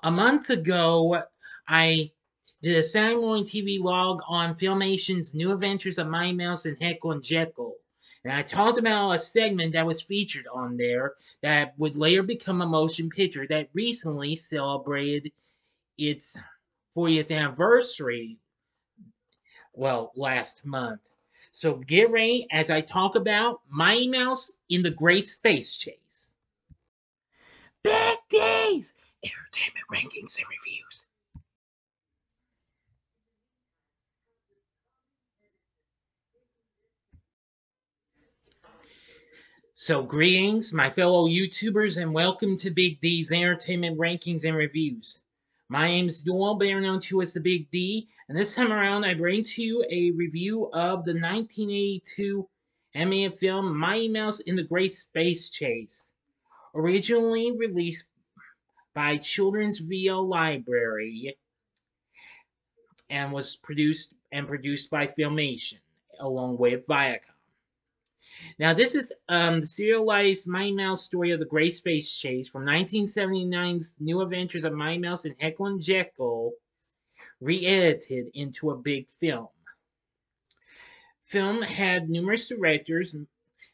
A month ago, I did a Saturday morning TV log on Filmation's New Adventures of Mighty Mouse and Heckle and Jeckle. And I talked about a segment that was featured on there that would later become a motion picture that recently celebrated its 40th anniversary, well, last month. So get ready as I talk about Mighty Mouse in the Great Space Chase. Big Days! Entertainment rankings and reviews. So, greetings, my fellow YouTubers, and welcome to Big D's Entertainment Rankings and Reviews. My name is Dual, better known to as the Big D, and this time around I bring to you a review of the 1982 animated film Mighty Mouse in the Great Space Chase, originally released by Children's Video Library and was produced by Filmation, along with Viacom. Now, this is the serialized Mighty Mouse story of the Great Space Chase from 1979's New Adventures of Mighty Mouse and Heckle and Jeckle, re-edited into a big film. Film had numerous directors, and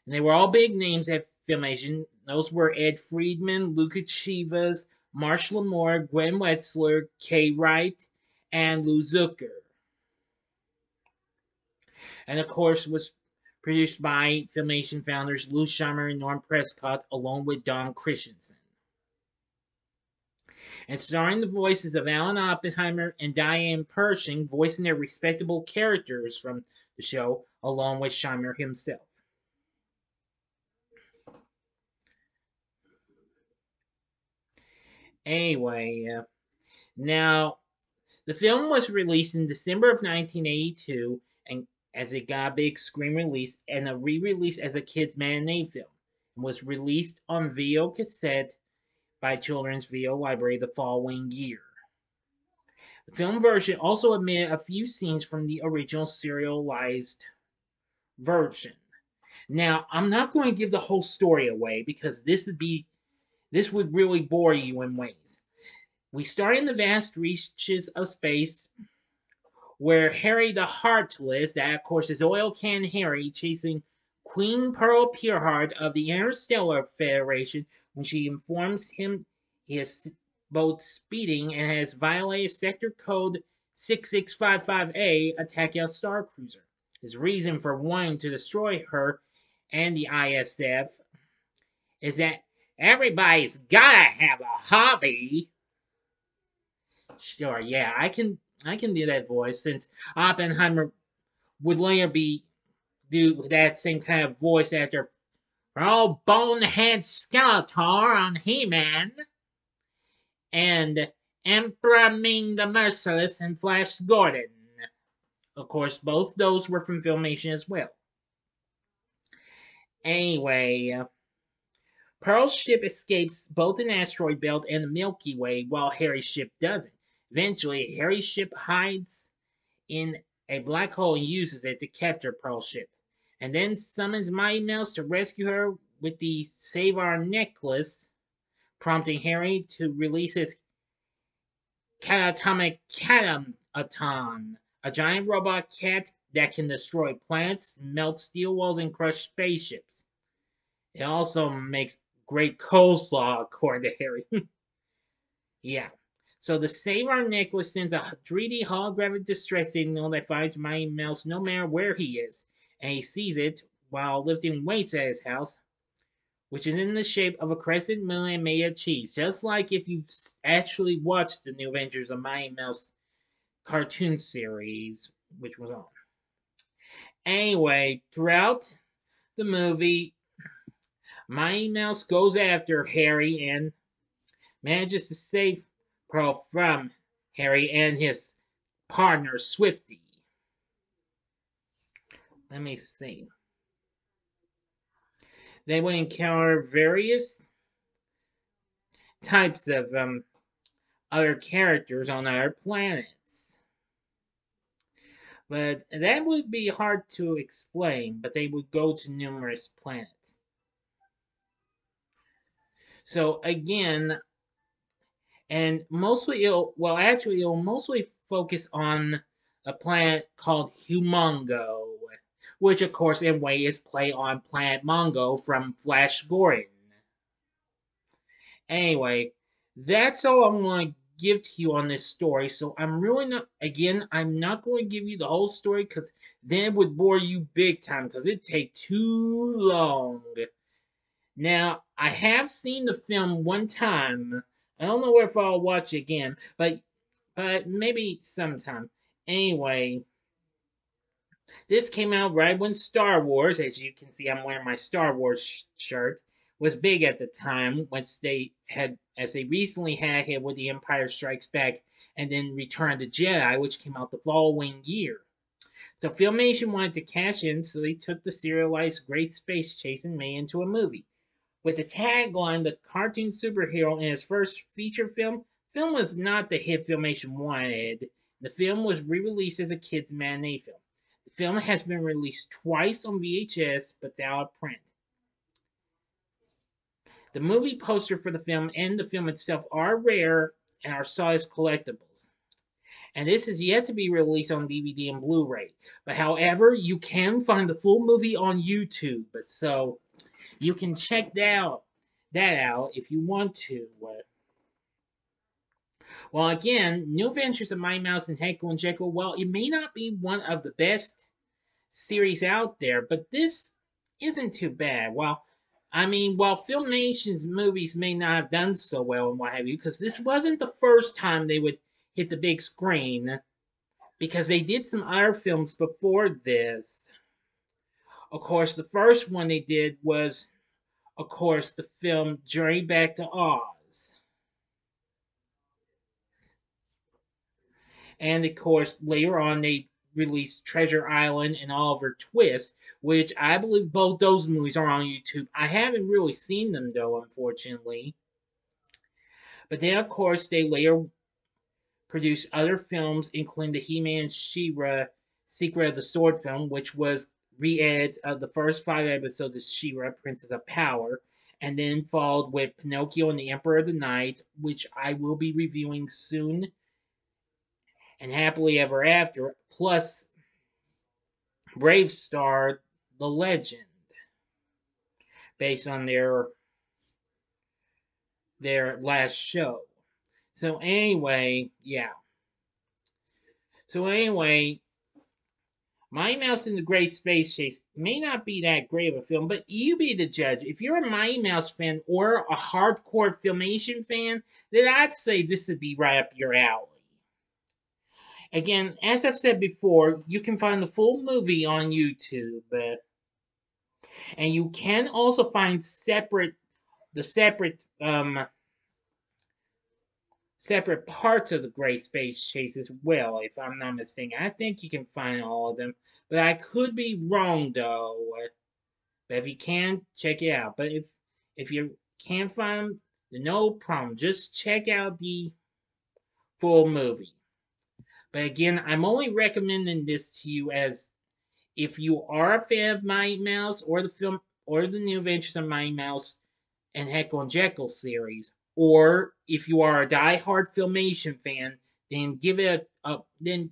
they were all big names at Filmation. Those were Ed Friedman, Luca Chivas, Marsh Lamore, Gwen Wetzler, Kay Wright, and Lou Zucker. And of course, was produced by Filmation founders Lou Scheimer and Norm Prescott, along with Don Christensen. And starring the voices of Alan Oppenheimer and Diane Pershing, voicing their respectable characters from the show, along with Scheimer himself. Anyway, now, the film was released in December of 1982, and as it got a big screen release and a re-release as a kids matinee film, and was released on video cassette by Children's Video Library the following year. The film version also omitted a few scenes from the original serialized version. Now, I'm not going to give the whole story away because this would really bore you in ways. We start in the vast reaches of space where Harry the Heartless, that of course is Oil Can Harry, chasing Queen Pearl Pureheart of the Interstellar Federation when she informs him he is both speeding and has violated Sector Code 6655A, attacking a star cruiser. His reason for wanting to destroy her and the ISF is that everybody's gotta have a hobby. Sure, yeah, I can do that voice since Oppenheimer would later do that same kind of voice after old Bonehead Skeletor on He-Man and Emperor Ming the Merciless and Flash Gordon. Of course, both those were from Filmation as well. Anyway, Pearl's ship escapes both an asteroid belt and the Milky Way, while Harry's ship doesn't. Eventually, Harry's ship hides in a black hole and uses it to capture Pearl's ship, and then summons Mighty Mouse to rescue her with the Save Our Necklace, prompting Harry to release his Catatomic Cataton, a giant robot cat that can destroy planets, melt steel walls, and crush spaceships. It also makes great coleslaw, according to Harry. Yeah. So the Save Our Necklace sends a 3D holographic distress signal that finds Mighty Mouse no matter where he is, and he sees it while lifting weights at his house, which is in the shape of a crescent moon and made of cheese, just like if you've actually watched the New Adventures of Mighty Mouse cartoon series, which was on. Anyway, throughout the movie, Mighty Mouse goes after Harry and manages to save Pearl from Harry and his partner Swifty. Let me see. They will encounter various types of other characters on other planets. But that would be hard to explain, but they would go to numerous planets. So again, and mostly it'll mostly focus on a planet called Humongo, which of course in a way is play on Planet Mongo from Flash Gordon. Anyway, that's all I'm going to give to you on this story. So I'm really not, again, I'm not going to give you the whole story because then it would bore you big time because it'd take too long. Now, I have seen the film one time. I don't know if I'll watch it again, but maybe sometime. Anyway, this came out right when Star Wars, as you can see, I'm wearing my Star Wars shirt, was big at the time. Once they had, as they recently had hit with The Empire Strikes Back, and then Return of the Jedi, which came out the following year. So Filmation wanted to cash in, so they took the serialized Great Space Chase and made it into a movie. With the tagline, "The cartoon superhero in his first feature film was not the hit Filmation wanted. The film was re-released as a kids' matinee film. The film has been released twice on VHS, but out of print. The movie poster for the film and the film itself are rare and are sought as collectibles. And this is yet to be released on DVD and Blu-ray. But however, you can find the full movie on YouTube, so you can check that out if you want to. Well, again, New Adventures of Mighty Mouse and Heckle and Jeckle, well, it may not be one of the best series out there, but this isn't too bad. While Filmation's movies may not have done so well and what have you, because this wasn't the first time they would hit the big screen, because they did some other films before this. Of course, the first one they did was, of course, the film Journey Back to Oz. And of course, later on, they released Treasure Island and Oliver Twist, which I believe both those movies are on YouTube. I haven't really seen them, though, unfortunately. But then, of course, they later produced other films, including the He-Man She-Ra Secret of the Sword film, which was re-edits of the first 5 episodes of She-Ra, Princess of Power, and then followed with Pinocchio and the Emperor of the Night, which I will be reviewing soon, and Happily Ever After, plus Brave Star, The Legend, based on their last show. So anyway, yeah. So anyway, Mighty Mouse and the Great Space Chase may not be that great of a film, but you be the judge. If you're a Mighty Mouse fan or a hardcore Filmation fan, then I'd say this would be right up your alley. Again, as I've said before, you can find the full movie on YouTube, and you can also find separate separate parts of the Great Space Chase as well, if I'm not mistaken. I think you can find all of them, but I could be wrong though. But if you can, check it out. But if you can't find them, no problem. Just check out the full movie. But again, I'm only recommending this to you as if you are a fan of Mighty Mouse or the film or the New Adventures of Mighty Mouse and Heckle and Jeckle series, or if you are a die-hard Filmation fan, then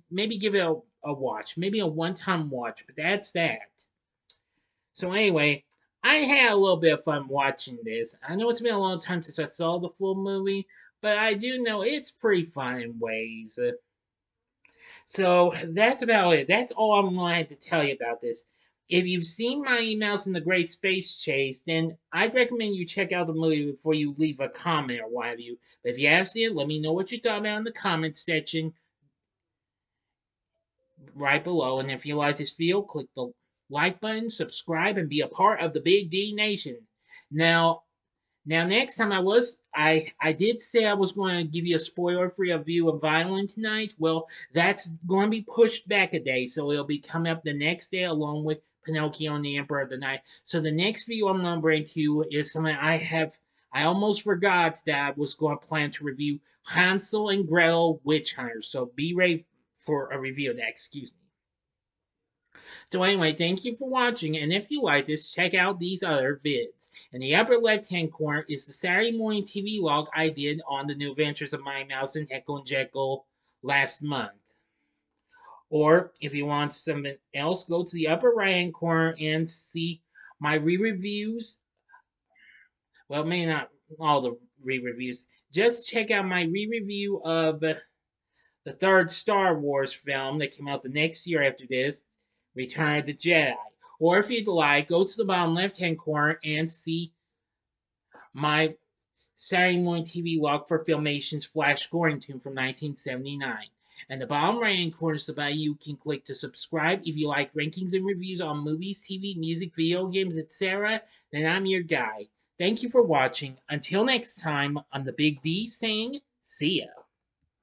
maybe give it a watch, maybe a one-time watch. But that's that. So anyway, I had a little bit of fun watching this. I know it's been a long time since I saw the full movie, but I do know it's pretty fun in ways. So that's about it. That's all I'm going to tell you about this. If you've seen Mighty Mouse and the Great Space Chase, then I'd recommend you check out the movie before you leave a comment or what have you. But if you have seen it, let me know what you thought about in the comment section right below. And if you like this video, click the like button, subscribe, and be a part of the Big D Nation. Now, next time I did say I was going to give you a spoiler-free review of Violent tonight. Well, that's going to be pushed back a day, so it'll be coming up the next day along with Pinocchio and the Emperor of the Night. So the next video I'm going to bring to you is something I almost forgot that I was going to plan to review, Hansel and Gretel Witch Hunters. So be ready for a review of that, excuse me. So anyway, thank you for watching, and if you like this, check out these other vids. In the upper left-hand corner is the Saturday morning TV log I did on the new adventures of my mouse and Heckle and Jeckle last month. Or if you want something else, go to the upper right-hand corner and see my re-reviews. Well, maybe not all the re-reviews. Just check out my re-review of the third Star Wars film that came out the next year after this, Return of the Jedi. Or if you'd like, go to the bottom left-hand corner and see my Saturday morning TV log for Filmation's Flash Scoring Tune from 1979. And the bottom right-hand corner is the button you can click to subscribe. If you like rankings and reviews on movies, TV, music, video games, etc., then I'm your guy. Thank you for watching. Until next time, I'm the Big D saying, see ya.